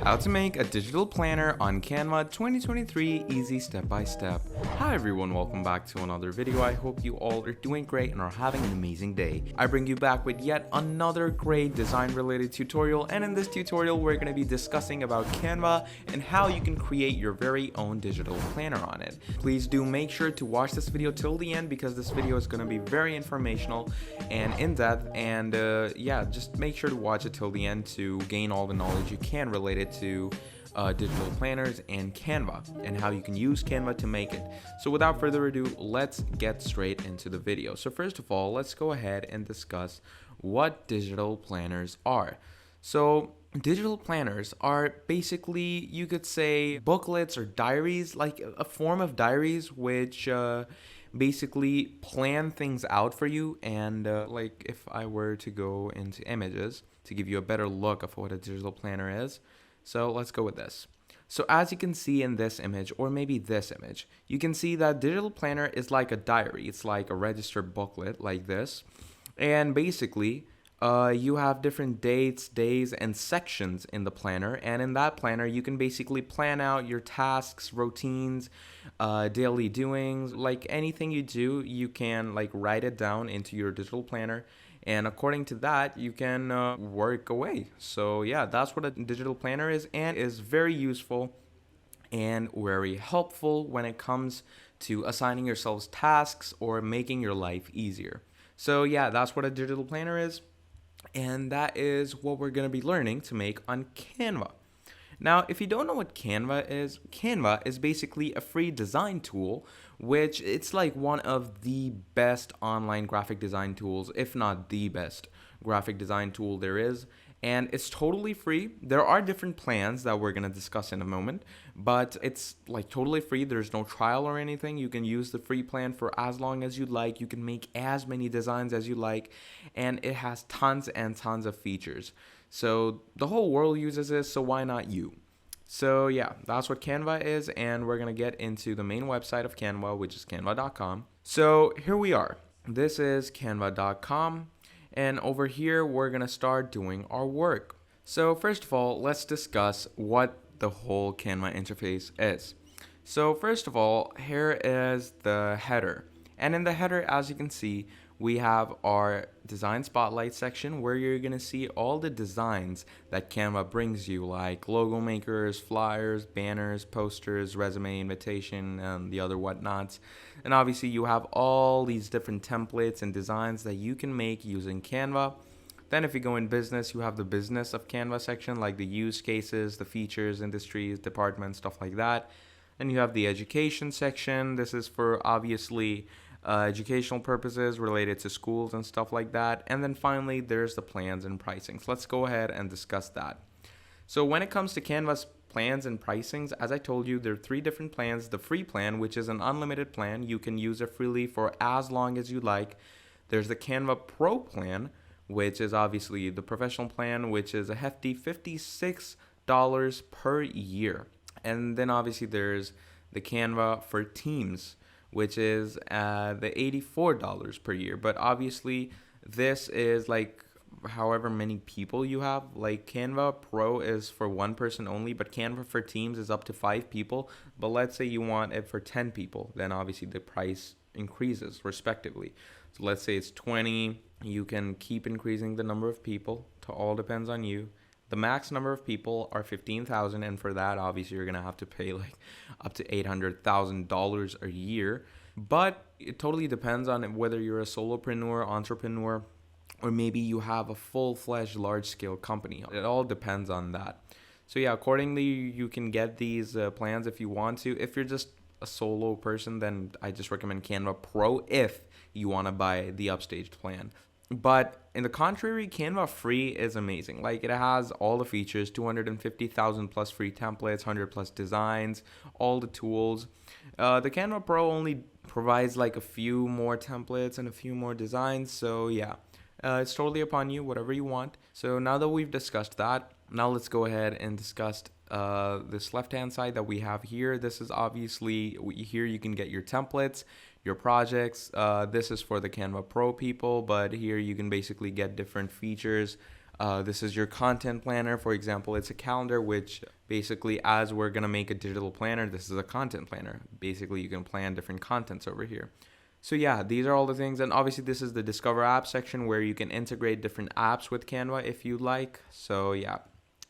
How to make a digital planner on Canva 2023 easy step by step. Hi everyone, welcome back to another video. I hope you all are doing great and are having an amazing day. I bring you back with yet another great design related tutorial, and in this tutorial we're going to be discussing about Canva and how you can create your very own digital planner on it. Please do make sure to watch this video till the end because this video is going to be very informational and in-depth, and just make sure to watch it till the end to gain all the knowledge you can related to digital planners and Canva and how you can use Canva to make it. So without further ado, let's get straight into the video. So first of all, let's go ahead and discuss what digital planners are. So digital planners are basically, you could say, booklets or diaries, like a form of diaries which basically plan things out for you. And like if I were to go into images to give you a better look of what a digital planner is. So let's go with this. So as you can see in this image, or maybe this image, you can see that digital planner is like a diary. It's like a registered booklet like this. And basically, you have different dates, days, and sections in the planner. And in that planner, you can basically plan out your tasks, routines, daily doings, like anything you do, you can like write it down into your digital planner. And according to that, you can work away. So yeah, that's what a digital planner is, and is very useful and very helpful when it comes to assigning yourselves tasks or making your life easier. So yeah, that's what a digital planner is. And that is what we're going to be learning to make on Canva. Now, if you don't know what Canva is basically a free design tool, which it's like one of the best online graphic design tools, if not the best graphic design tool there is. And it's totally free. There are different plans that we're going to discuss in a moment, but it's like totally free. There's no trial or anything. You can use the free plan for as long as you like. You can make as many designs as you like, and it has tons and tons of features. So the whole world uses this, so why not you? So yeah, that's what Canva is, and we're going to get into the main website of Canva, which is canva.com. So here we are. This is canva.com. And over here, we're going to start doing our work. So first of all, let's discuss what the whole Canva interface is. So first of all, here is the header. And in the header, as you can see, we have our design spotlight section where you're going to see all the designs that Canva brings you, like logo makers, flyers, banners, posters, resume, invitation, and the other whatnots. And obviously you have all these different templates and designs that you can make using Canva. Then if you go in business, you have the business of Canva section, like the use cases, the features, industries, departments, stuff like that. And you have the education section. This is for obviously educational purposes related to schools and stuff like that. And then finally, there's the plans and pricings. Let's go ahead and discuss that. So when it comes to Canva's plans and pricings, as I told you, there are three different plans. The free plan, which is an unlimited plan. You can use it freely for as long as you like. There's the Canva Pro plan, which is obviously the professional plan, which is a hefty $56 per year. And then obviously there's the Canva for Teams, which is the $84 per year. But obviously this is like however many people you have. Like Canva Pro is for one person only, but Canva for Teams is up to 5 people. But let's say you want it for 10 people, then obviously the price increases respectively. So let's say it's 20, you can keep increasing the number of people. It all depends on you. The max number of people are 15,000, and for that, obviously, you're going to have to pay like up to $800,000 a year. But it totally depends on whether you're a solopreneur, entrepreneur, or maybe you have a full-fledged large-scale company. It all depends on that. So yeah, accordingly, you can get these plans if you want to. If you're just a solo person, then I just recommend Canva Pro if you want to buy the upstaged plan. But in the contrary, Canva Free is amazing. Like it has all the features, 250,000 plus free templates, 100 plus designs, all the tools. The Canva Pro only provides like a few more templates and a few more designs. So yeah, it's totally upon you, whatever you want. So now that we've discussed that, now let's go ahead and discuss this left-hand side that we have here. This is obviously, here you can get your templates, your projects. This is for the Canva Pro people, but here you can basically get different features This is your content planner. For example, it's a calendar, which basically, as we're going to make a digital planner, this is a content planner. Basically, you can plan different contents over here. So yeah, these are all the things. And obviously this is the Discover App section where you can integrate different apps with Canva if you like. So yeah,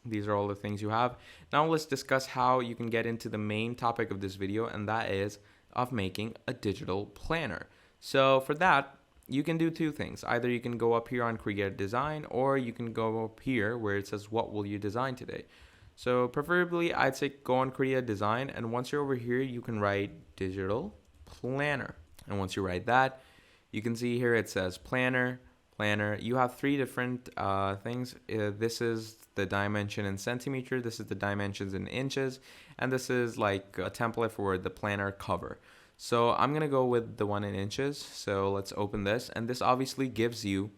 these are all the things you have. Now let's discuss how you can get into the main topic of this video, and that is of making a digital planner. So for that, you can do two things. Either you can go up here on Create Design, or you can go up here where it says, what will you design today? So preferably, I'd say go on Create Design, and once you're over here, you can write digital planner. And once you write that, you can see here it says planner. You have three different things. This is the dimension in centimeter, this is the dimensions in inches, and this is like a template for the planner cover. So I'm gonna go with the one in inches. So let's open this, and this obviously gives you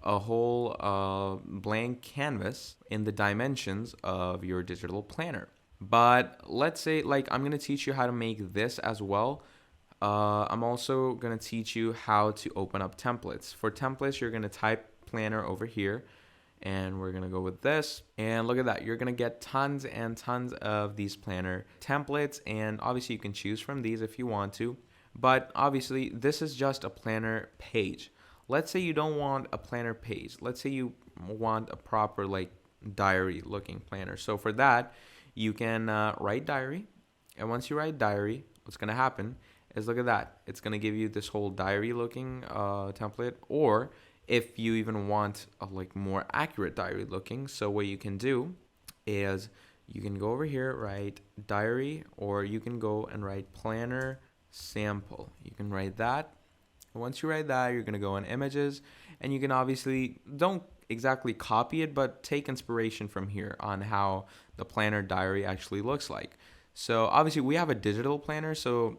a whole blank canvas in the dimensions of your digital planner. But let's say, like, I'm gonna teach you how to make this as well. I'm also going to teach you how to open up templates. For templates, you're going to type planner over here, and we're going to go with this. And look at that. You're going to get tons and tons of these planner templates, and obviously you can choose from these if you want to. But obviously, this is just a planner page. Let's say you don't want a planner page. Let's say you want a proper like diary looking planner. So for that, you can write diary. And once you write diary, what's going to happen is, look at that, it's going to give you this whole diary looking template. Or if you even want a like more accurate diary looking, so what you can do is you can go over here, write diary, or you can go and write planner sample. You can write that. Once you write that, you're going to go on images, and you can obviously don't exactly copy it, but take inspiration from here on how the planner diary actually looks like. So obviously we have a digital planner, so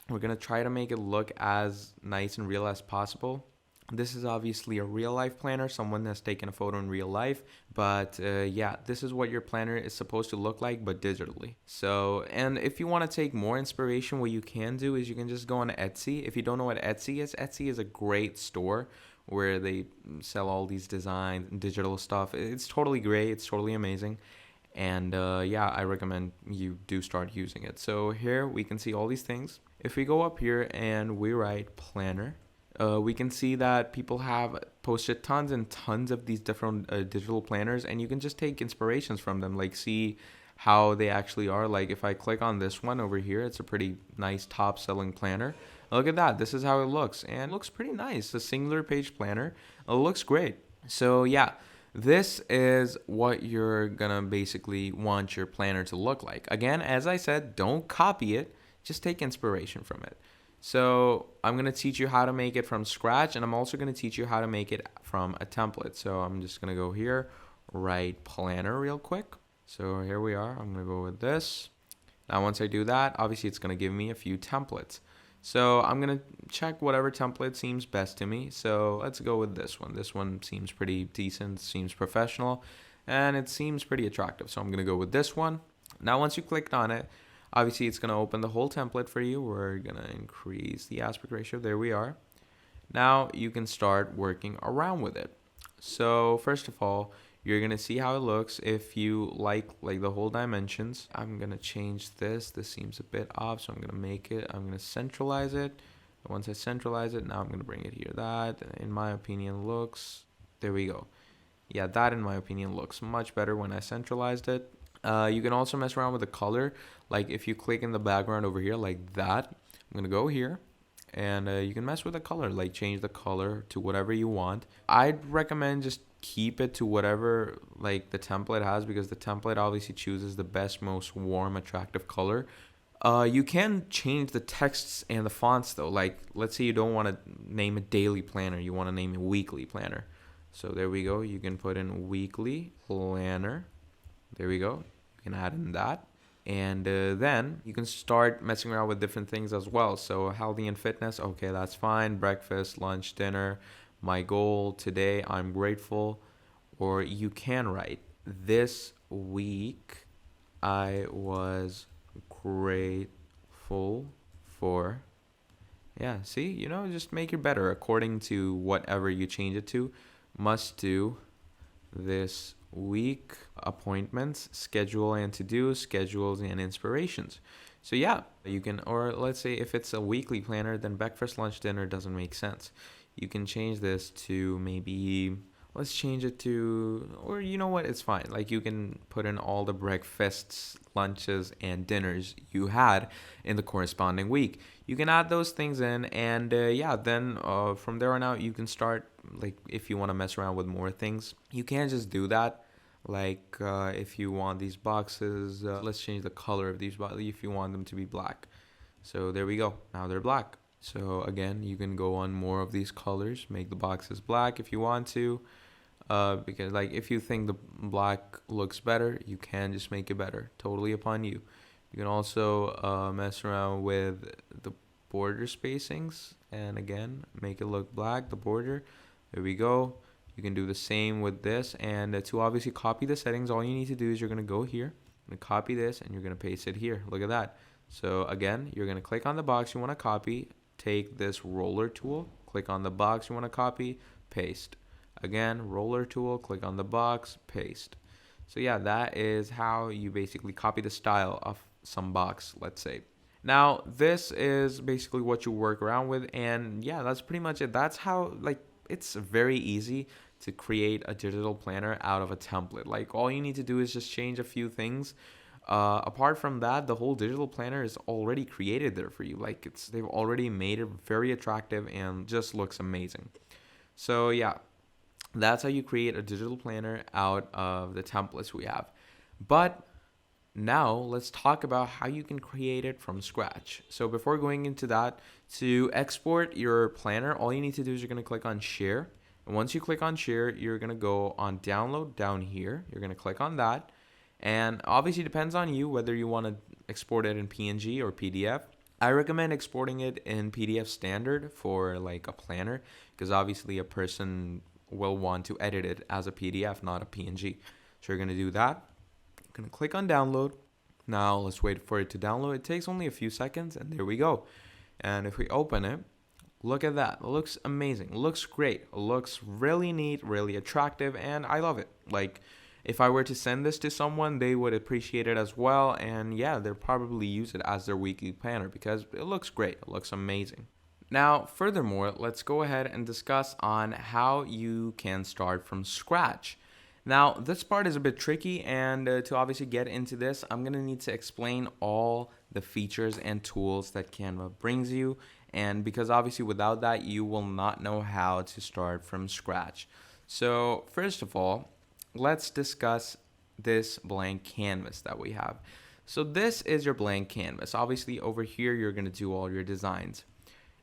we're going to try to make it look as nice and real as possible. This is obviously a real life planner. Someone has taken a photo in real life. But yeah, this is what your planner is supposed to look like, but digitally. So, and if you want to take more inspiration, what you can do is you can just go on Etsy. If you don't know what Etsy is a great store where they sell all these designs and digital stuff. It's totally great. It's totally amazing. And yeah, I recommend you do start using it. So here we can see all these things. If we go up here and we write planner, we can see that people have posted tons and tons of these different digital planners, and you can just take inspirations from them, like see how they actually are. Like if I click on this one over here, it's a pretty nice top selling planner. Look at that. This is how it looks, and it looks pretty nice. A singular page planner. It looks great. So yeah, this is what you're gonna basically want your planner to look like. Again, as I said, don't copy it, just take inspiration from it. So I'm gonna teach you how to make it from scratch, and I'm also gonna teach you how to make it from a template. So I'm just gonna go here, write planner real quick. So here we are. I'm gonna go with this. Now once I do that, obviously it's gonna give me a few templates. So I'm going to check whatever template seems best to me. So let's go with this one. This one seems pretty decent, seems professional, and it seems pretty attractive. So I'm going to go with this one. Now, once you clicked on it, obviously it's going to open the whole template for you. We're going to increase the aspect ratio. There we are. Now you can start working around with it. So first of all, you're going to see how it looks if you like the whole dimensions. I'm going to change this. This seems a bit off, so I'm going to make it. I'm going to centralize it. Once I centralize it, now I'm going to bring it here. That, in my opinion, looks... There we go. Yeah, that, in my opinion, looks much better when I centralized it. You can also mess around with the color. Like if you click in the background over here like that, I'm going to go here. And you can mess with the color, like change the color to whatever you want. I'd recommend just keep it to whatever like the template has, because the template obviously chooses the best, most warm, attractive color. You can change the texts and the fonts though. Like let's say you don't want to name it daily planner, you want to name it weekly planner. So there we go. You can put in weekly planner. There we go. You can add in that. And then you can start messing around with different things as well. So healthy and fitness, okay, that's fine. Breakfast, lunch, dinner, my goal today, I'm grateful. Or you can write, this week I was grateful for. Yeah, see, you know, just make it better according to whatever you change it to. Must do this week: appointments, schedule and to-do, schedules and inspirations. So yeah, you can, or let's say if it's a weekly planner, then breakfast, lunch, dinner doesn't make sense. You can change this to maybe, let's change it to, or you know what, it's fine. Like you can put in all the breakfasts, lunches, and dinners you had in the corresponding week. You can add those things in, and yeah, then from there on out, you can start, like if you want to mess around with more things, you can just do that. Like if you want these boxes, let's change the color of these boxes if you want them to be black. So there we go. Now they're black. So again, you can go on more of these colors, make the boxes black if you want to. Because like if you think the black looks better, you can just make it better. Totally upon you. You can also mess around with the border spacings, and again, make it look black, the border. There we go. You can do the same with this, and to obviously copy the settings, all you need to do is you're going to go here, and copy this, and you're going to paste it here. Look at that. So again, you're going to click on the box you want to copy, take this roller tool, click on the box you want to copy, paste. Again, roller tool, click on the box, paste. So yeah, that is how you basically copy the style of some box, let's say. Now, this is basically what you work around with, and yeah, that's pretty much it. That's how, like, it's very easy to create a digital planner out of a template. Like all you need to do is just change a few things. Apart from that, the whole digital planner is already created there for you. Like they've already made it very attractive and just looks amazing. So yeah, that's how you create a digital planner out of the templates we have. But now let's talk about how you can create it from scratch. So before going into that, to export your planner, all you need to do is you're going to click on share. And once you click on share, you're going to go on download down here. You're going to click on that. And obviously it depends on you whether you want to export it in PNG or PDF. I recommend exporting it in PDF standard for like a planner, because obviously a person will want to edit it as a PDF, not a PNG. So you're going to do that. Going to click on download. Now let's wait for it to download. It takes only a few seconds, and there we go. And if we open it, look at that. It looks amazing. It looks great. It looks really neat, really attractive, and I love it. Like if I were to send this to someone, they would appreciate it as well, and yeah, they'll probably use it as their weekly planner because it looks great. It looks amazing. Now, furthermore, let's go ahead and discuss on how you can start from scratch. Now, this part is a bit tricky, and to obviously get into this, I'm going to need to explain all the features and tools that Canva brings you, and because obviously without that, you will not know how to start from scratch. So, first of all, let's discuss this blank canvas that we have. So this is your blank canvas. Obviously, over here, you're going to do all your designs.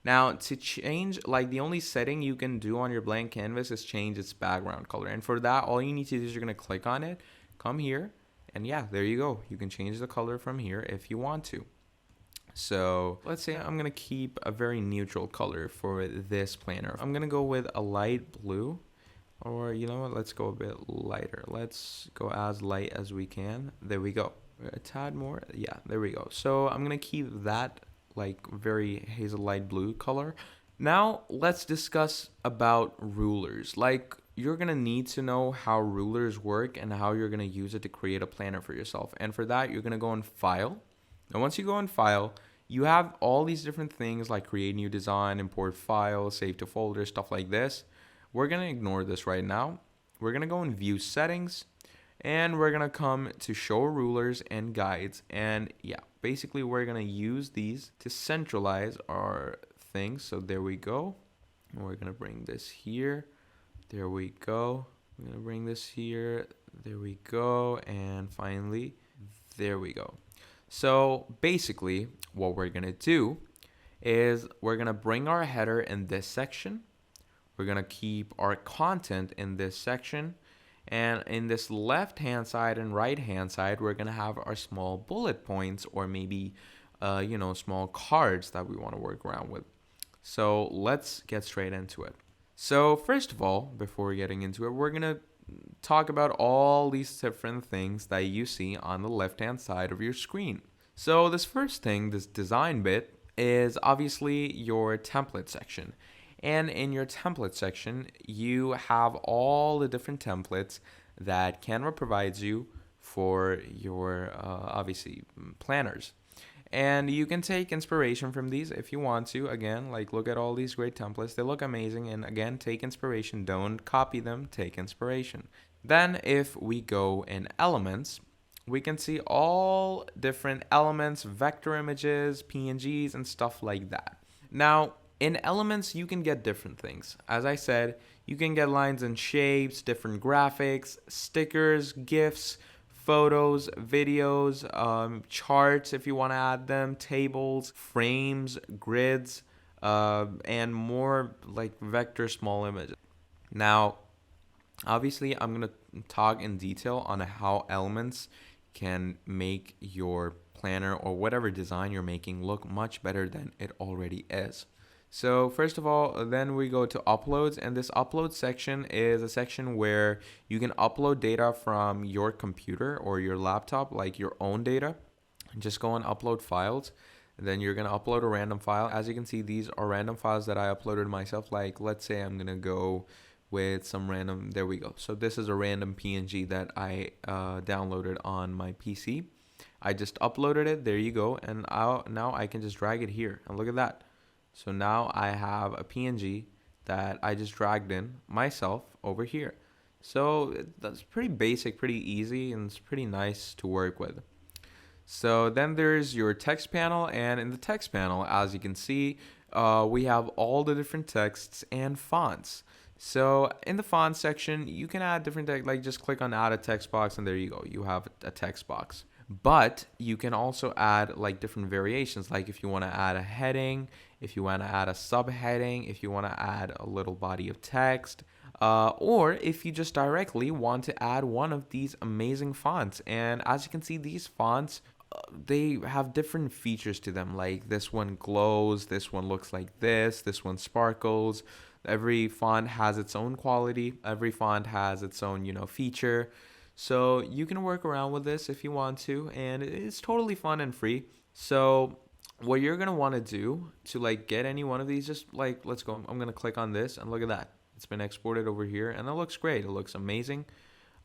Now, to change, like the only setting you can do on your blank canvas is change its background color. And for that, all you need to do is you're going to click on it, come here, and yeah, there you go. You can change the color from here if you want to. So let's say I'm going to keep a very neutral color for this planner. I'm going to go with a light blue, or you know what, let's go a bit lighter. Let's go as light as we can. There we go. A tad more. Yeah, there we go. So I'm going to keep that like very hazel light blue color. Now let's discuss about rulers. Like you're gonna need to know how rulers work and how you're gonna use it to create a planner for yourself. And for that, you're gonna go on file. And once you go on file, you have all these different things like create new design, import file, save to folder, stuff like this. We're gonna ignore this right now. We're gonna go in view settings, and we're gonna come to show rulers and guides. And yeah, basically we're gonna use these to centralize our things. So there we go. And we're gonna bring this here. There we go. I'm gonna bring this here. There we go. And finally, there we go. So basically what we're gonna do is we're gonna bring our header in this section. We're gonna keep our content in this section. And in this left hand side and right hand side, we're going to have our small bullet points, or maybe, small cards that we want to work around with. So let's get straight into it. So first of all, before getting into it, we're going to talk about all these different things that you see on the left hand side of your screen. So this first thing, this design bit, is obviously your template section. And in your template section, you have all the different templates that Canva provides you for your obviously planners. And you can take inspiration from these if you want to. Again, like look at all these great templates. They look amazing. And again, take inspiration. Don't copy them. Take inspiration. Then if we go in elements, we can see all different elements, vector images, PNGs, and stuff like that. Now, in elements, you can get different things. As I said, you can get lines and shapes, different graphics, stickers, GIFs, photos, videos, charts if you want to add them, tables, frames, grids, and more like vector small images. Now, obviously, I'm going to talk in detail on how elements can make your planner or whatever design you're making look much better than it already is. So first of all, then we go to uploads, and this upload section is a section where you can upload data from your computer or your laptop, like your own data. Just go and upload files. And then you're going to upload a random file. As you can see, these are random files that I uploaded myself. Like let's say I'm going to go with some random, there we go. So this is a random PNG that I downloaded on my PC. I just uploaded it, there you go. And now I can just drag it here, and look at that. So now I have a PNG that I just dragged in myself over here. So that's pretty basic, pretty easy, and it's pretty nice to work with. So then there's your text panel, and in the text panel, as you can see, we have all the different texts and fonts. So in the font section, you can add different text, like just click on add a text box, and there you go, you have a text box. But you can also add like different variations, like if you want to add a heading, if you want to add a subheading, if you want to add a little body of text, or if you just directly want to add one of these amazing fonts. And as you can see, these fonts, they have different features to them. Like this one glows, this one looks like this one sparkles. Every font has its own quality. Every font has its own, feature. So you can work around with this if you want to, and it's totally fun and free. So what you're going to want to do to like get any one of these, just like, let's go. I'm going to click on this, and look at that. It's been exported over here, and it looks great. It looks amazing.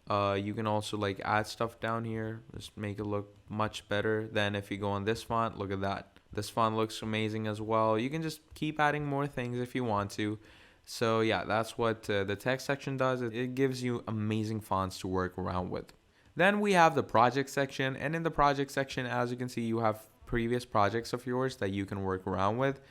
You can also like add stuff down here, just make it look much better than if you go on this font. Look at that. This font looks amazing as well. You can just keep adding more things if you want to. So yeah, that's what the text section does. It gives you amazing fonts to work around with. Then we have the project section, and in the project section, as you can see, you have previous projects of yours that you can work around with.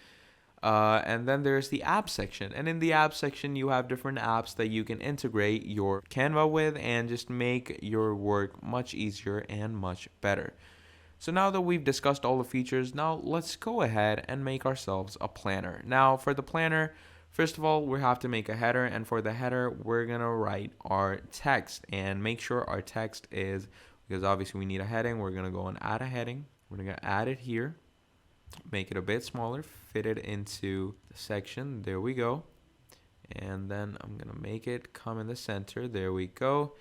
And then there's the app section, and in the app section, you have different apps that you can integrate your Canva with and just make your work much easier and much better. So now that we've discussed all the features, now let's go ahead and make ourselves a planner. Now for the planner, first of all, we have to make a header, and for the header, we're going to write our text and make sure our text is, because obviously we need a heading, we're going to go and add a heading. We're going to add it here, make it a bit smaller, fit it into the section. There we go. And then I'm going to make it come in the center. There we go.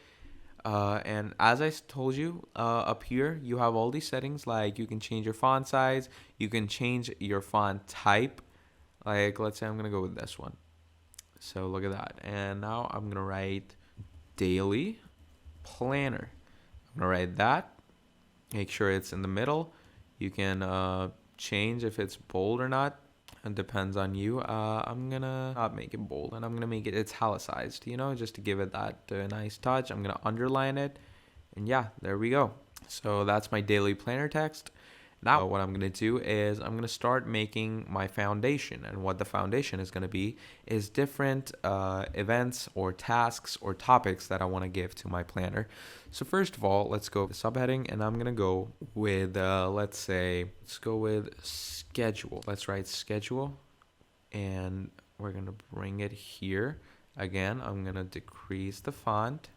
And as I told you, up here, you have all these settings, like you can change your font size, you can change your font type. Like, let's say I'm going to go with this one. So look at that. And now I'm going to write daily planner. I'm going to write that. Make sure it's in the middle. You can change if it's bold or not. It depends on you. I'm going to not make it bold, and I'm going to make it italicized, just to give it that nice touch. I'm going to underline it. And yeah, there we go. So that's my daily planner text. Now what I'm going to do is I'm going to start making my foundation, and what the foundation is going to be is different events or tasks or topics that I want to give to my planner. So first of all, let's go with the subheading, and I'm going to go with, let's go with schedule. Let's write schedule, and we're going to bring it here. Again, I'm going to decrease the font.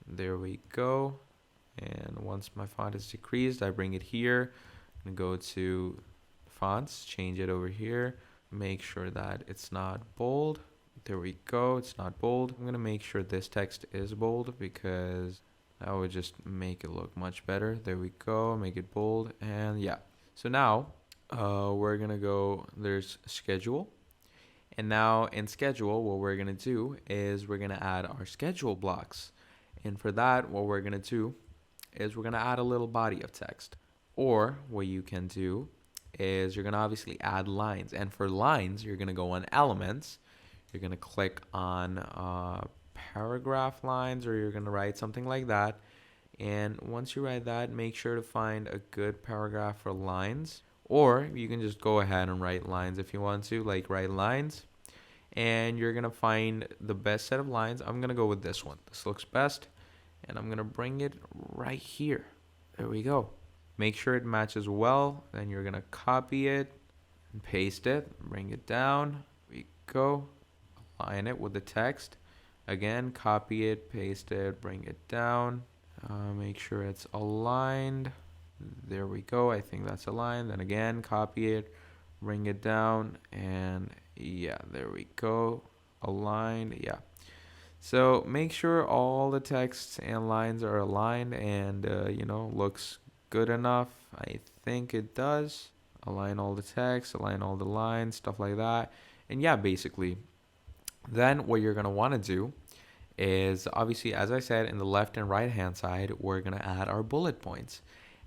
There we go. And once my font is decreased, I bring it here. I'm going to go to fonts, change it over here, make sure that it's not bold. There we go, it's not bold. I'm going to make sure this text is bold because that would just make it look much better. There we go, make it bold, and yeah. So now we're going to go, there's schedule, And now in schedule, what we're gonna do is we're gonna add our schedule blocks. And for that, what we're gonna do is we're gonna add a little body of text. Or what you can do is you're gonna obviously add lines. And for lines, you're gonna go on elements. You're gonna click on paragraph lines, or you're gonna write something like that. And once you write that, make sure to find a good paragraph for lines. Or you can just go ahead and write lines if you want to, like write lines. And you're going to find the best set of lines. I'm going to go with this one. This looks best. And I'm going to bring it right here. There we go. Make sure it matches well. Then you're going to copy it and paste it. Bring it down. There we go. Align it with the text. Again, copy it, paste it, bring it down. Make sure it's aligned. There we go. I think that's aligned. Then again, copy it, bring it down, and yeah, there we go. Aligned. Yeah. So make sure all the texts and lines are aligned and looks good enough. I think it does. Align all the text, align all the lines, stuff like that. And yeah, basically. Then what you're gonna want to do is obviously, as I said, in the left and right hand side, we're going to add our bullet points.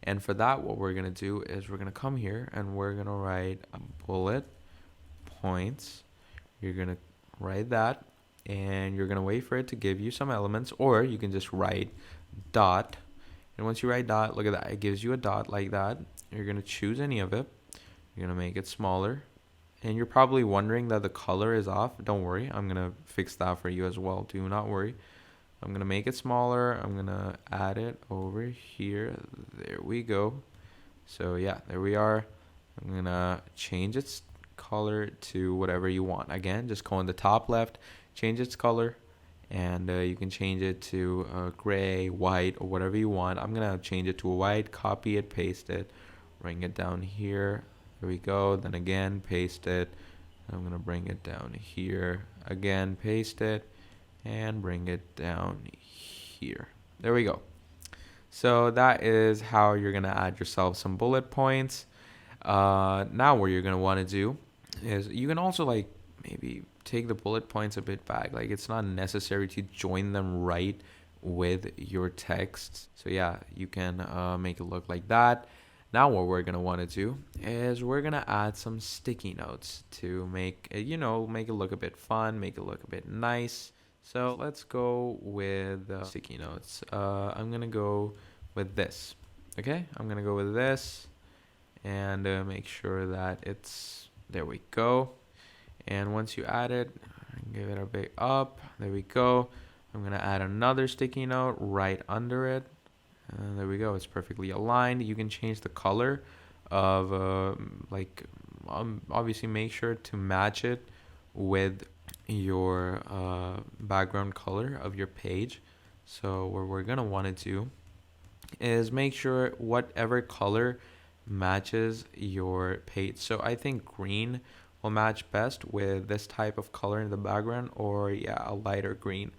And for that, what we're going to do is we're going to come here and we're going to write bullet points. You're going to write that and you're going to wait for it to give you some elements, or you can just write dot. And once you write dot, look at that. It gives you a dot like that. You're going to choose any of it. You're going to make it smaller. And you're probably wondering that the color is off. Don't worry. I'm going to fix that for you as well. Do not worry. I'm going to make it smaller. I'm going to add it over here. There we go. So yeah, there we are. I'm going to change its color to whatever you want. Again, just go on the top left, change its color. And you can change it to gray, white, or whatever you want. I'm going to change it to a white, copy it, paste it, bring it down here. There we go. Then again, paste it. I'm going to bring it down here. Again, paste it and bring it down here. There we go. So that is how you're going to add yourself some bullet points. Now what you're going to want to do is you can also like maybe take the bullet points a bit back. Like it's not necessary to join them right with your text. So yeah, you can make it look like that. Now what we're going to want to do is we're going to add some sticky notes to make it, make it look a bit fun, make it look a bit nice. So let's go with sticky notes. I'm going to go with this. Okay, I'm going to go with this and make sure that it's, there we go. And once you add it, give it a bit up. There we go. I'm going to add another sticky note right under it. There we go. It's perfectly aligned. You can change the color of obviously make sure to match it with your background color of your page. So what we're gonna want to do is make sure whatever color matches your page. So I think green will match best with this type of color in the background, or yeah, a lighter green.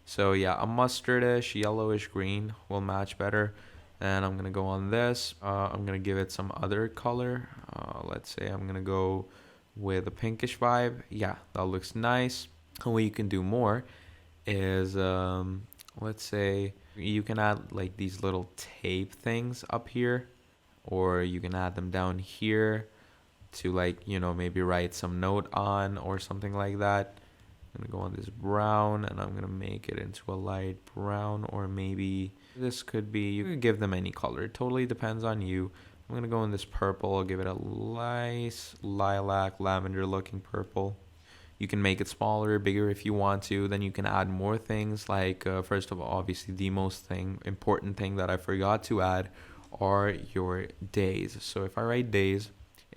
So yeah, a mustardish, yellowish green will match better. And I'm gonna go on this. I'm gonna give it some other color. Let's say I'm gonna go with a pinkish vibe. Yeah, that looks nice. And what you can do more is, let's say you can add like these little tape things up here, or you can add them down here to like, maybe write some note on or something like that. I'm gonna go on this brown and I'm gonna make it into a light brown, or maybe this could be, you could give them any color. It totally depends on you. I'm gonna go in this purple. I'll give it a nice lilac, lavender looking purple. You can make it smaller, bigger if you want to. Then you can add more things like, first of all, obviously the most important thing that I forgot to add are your days. So if I write days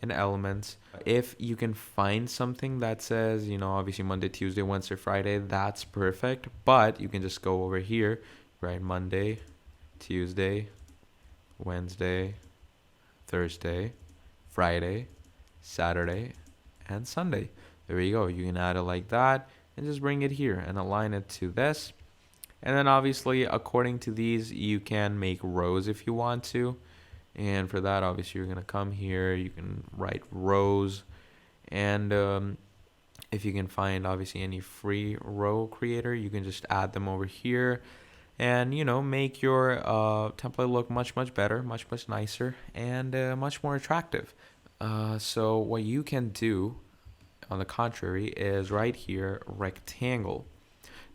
in elements, if you can find something that says, obviously Monday, Tuesday, Wednesday, Friday, that's perfect. But you can just go over here, write Monday, Tuesday, Wednesday, Thursday, Friday, Saturday, and Sunday. There you go. You can add it like that and just bring it here and align it to this. And then obviously, according to these, you can make rows if you want to. And for that, obviously, you're going to come here. You can write rows. And If you can find obviously any free row creator, you can just add them over here and make your template look much better, much nicer, and much more attractive. So what you can do on the contrary is right here rectangle.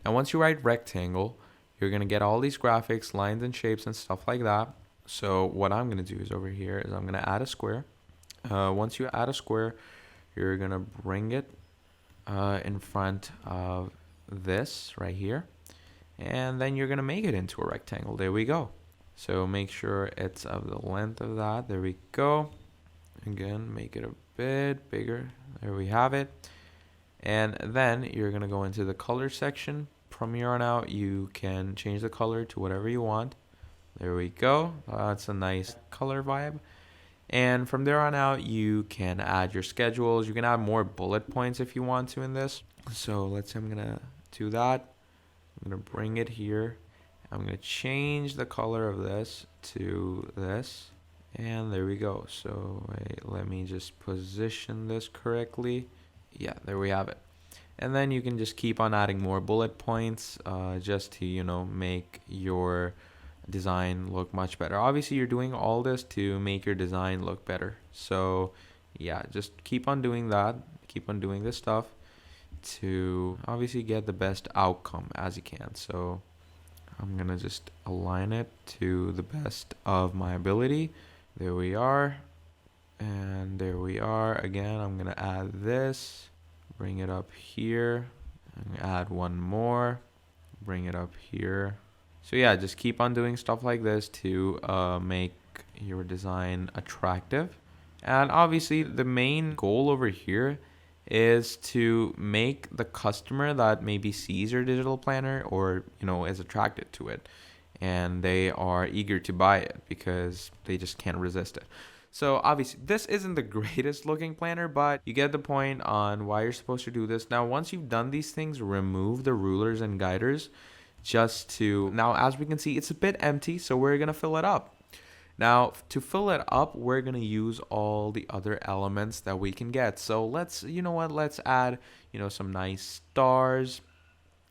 Now once you write rectangle, you're gonna get all these graphics, lines and shapes and stuff like that. So what I'm gonna do is over here is I'm gonna add a square. Once you add a square, you're gonna bring it in front of this right here, and then you're gonna make it into a rectangle. There we go. So make sure it's of the length of that. There we go. Again, make it a bit bigger. There we have it. And then you're gonna go into the color section. From here on out, you can change the color to whatever you want. There we go. That's a nice color vibe. And from there on out, you can add your schedules. You can add more bullet points if you want to in this. So let's say I'm gonna do that. I'm gonna bring it here. I'm gonna change the color of this to this. And there we go. So wait, let me just position this correctly. Yeah, there we have it. And then you can just keep on adding more bullet points just to, make your design look much better. Obviously, you're doing all this to make your design look better. So yeah, just keep on doing that. Keep on doing this stuff to obviously get the best outcome as you can. So I'm gonna just align it to the best of my ability. There we are. And there we are. Again, I'm gonna add this, bring it up here, and add one more, bring it up here. So yeah, just keep on doing stuff like this to make your design attractive. And obviously the main goal over here is to make the customer that maybe sees your digital planner or is attracted to it, and they are eager to buy it because they just can't resist it. So obviously this isn't the greatest looking planner, but you get the point on why you're supposed to do this. Now once you've done these things, remove the rulers and guiders now as we can see, it's a bit empty, so we're gonna fill it up. Now to fill it up, we're gonna use all the other elements that we can get. So let's add some nice stars.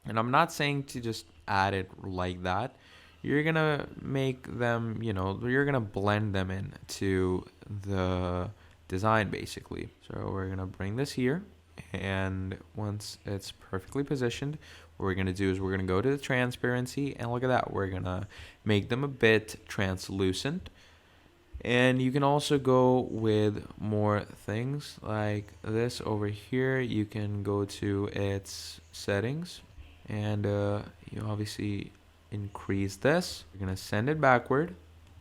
And I'm not saying to just add it like that. You're gonna make them, you're gonna blend them into the design basically. So we're gonna bring this here, and once it's perfectly positioned, what we're gonna do is we're gonna go to the transparency, and look at that, we're gonna make them a bit translucent. And you can also go with more things like this over here. You can go to its settings, and you obviously increase this. You're gonna send it backward.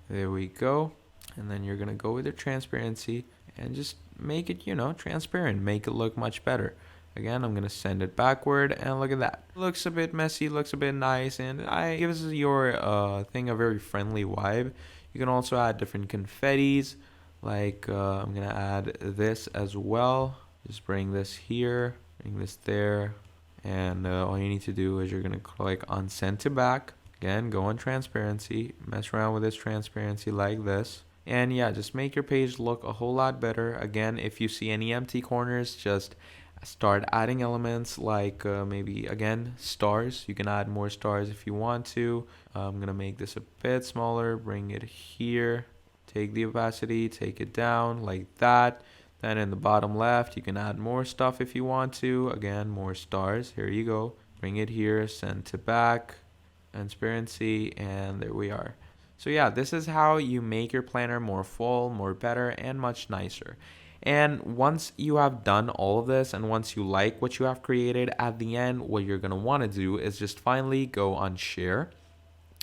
There we go. And then you're gonna go with the transparency and just make it transparent, make it look much better. Again, I'm gonna send it backward, and look at that. It looks a bit messy, looks a bit nice, and it gives your thing a very friendly vibe. You can also add different confettis, like I'm gonna add this as well. Just bring this here, bring this there, and all you need to do is you're gonna click on send to back. Again, go on transparency, mess around with this transparency like this. And yeah, just make your page look a whole lot better. Again, if you see any empty corners, just start adding elements like maybe, again, stars. You can add more stars if you want to. I'm going to make this a bit smaller, bring it here, take the opacity, take it down like that. Then in the bottom left, you can add more stuff if you want to. Again, more stars. Here you go. Bring it here, send to back, transparency, and there we are. So yeah, this is how you make your planner more full, more better, and much nicer. And once you have done all of this, and once you like what you have created, at the end, what you're gonna wanna do is just finally go on share.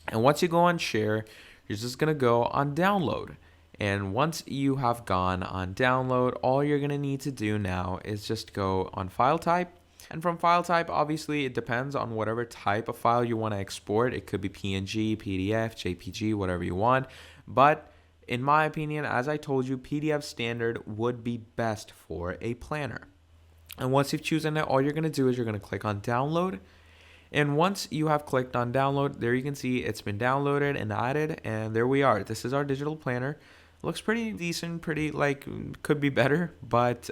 And once you go on share, you're just gonna go on download. And once you have gone on download, all you're gonna need to do now is just go on file type. And from file type, obviously, it depends on whatever type of file you want to export. It could be PNG, PDF, JPG, whatever you want. But in my opinion, as I told you, PDF standard would be best for a planner. And once you've chosen it, all you're going to do is you're going to click on download. And once you have clicked on download, there you can see it's been downloaded and added. And there we are. This is our digital planner. Looks pretty decent, pretty could be better, but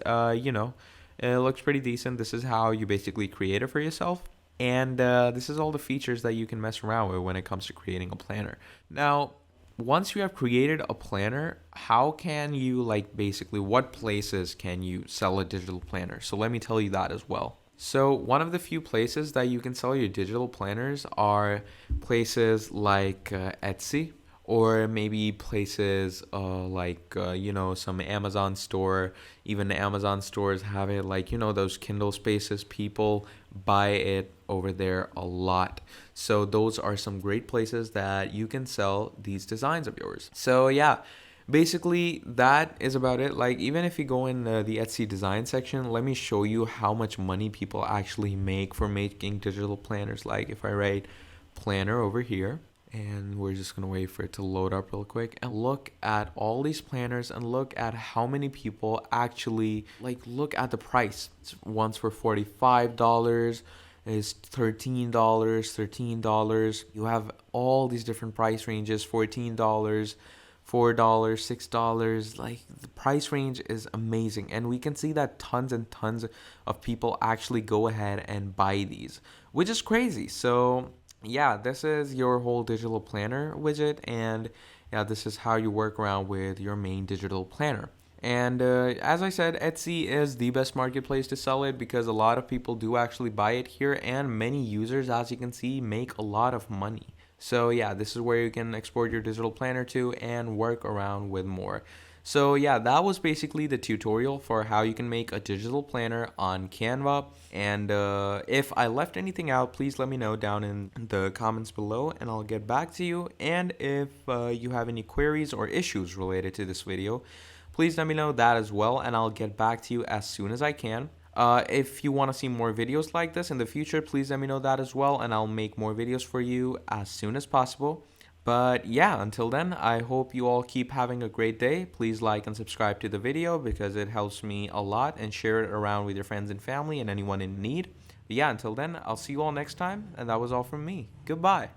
It looks pretty decent. This is how you basically create it for yourself. And this is all the features that you can mess around with when it comes to creating a planner. Now, once you have created a planner, how can you, like, basically what places can you sell a digital planner? So let me tell you that as well. So one of the few places that you can sell your digital planners are places like Etsy, or maybe places some Amazon store. Even Amazon stores have it, like, those Kindle spaces. People buy it over there a lot. So those are some great places that you can sell these designs of yours. So yeah, basically that is about it. Like, even if you go in the Etsy design section, let me show you how much money people actually make for making digital planners. Like, if I write planner over here, and we're just gonna wait for it to load up real quick, and look at all these planners and look at how many people actually, like, look at the price. One's for $45, is $13. You have all these different price ranges: $14, $4, $6. Like, the price range is amazing, and we can see that tons and tons of people actually go ahead and buy these, which is crazy. So yeah, this is your whole digital planner widget, and yeah, this is how you work around with your main digital planner. And as I said, Etsy is the best marketplace to sell it because a lot of people do actually buy it here, and many users, as you can see, make a lot of money. So yeah, this is where you can export your digital planner to and work around with more. So yeah, that was basically the tutorial for how you can make a digital planner on Canva. And if I left anything out, please let me know down in the comments below and I'll get back to you. And if you have any queries or issues related to this video, please let me know that as well, and I'll get back to you as soon as I can. If you want to see more videos like this in the future, please let me know that as well, and I'll make more videos for you as soon as possible. But yeah, until then, I hope you all keep having a great day. Please like and subscribe to the video because it helps me a lot, and share it around with your friends and family and anyone in need. But yeah, until then, I'll see you all next time, and that was all from me. Goodbye.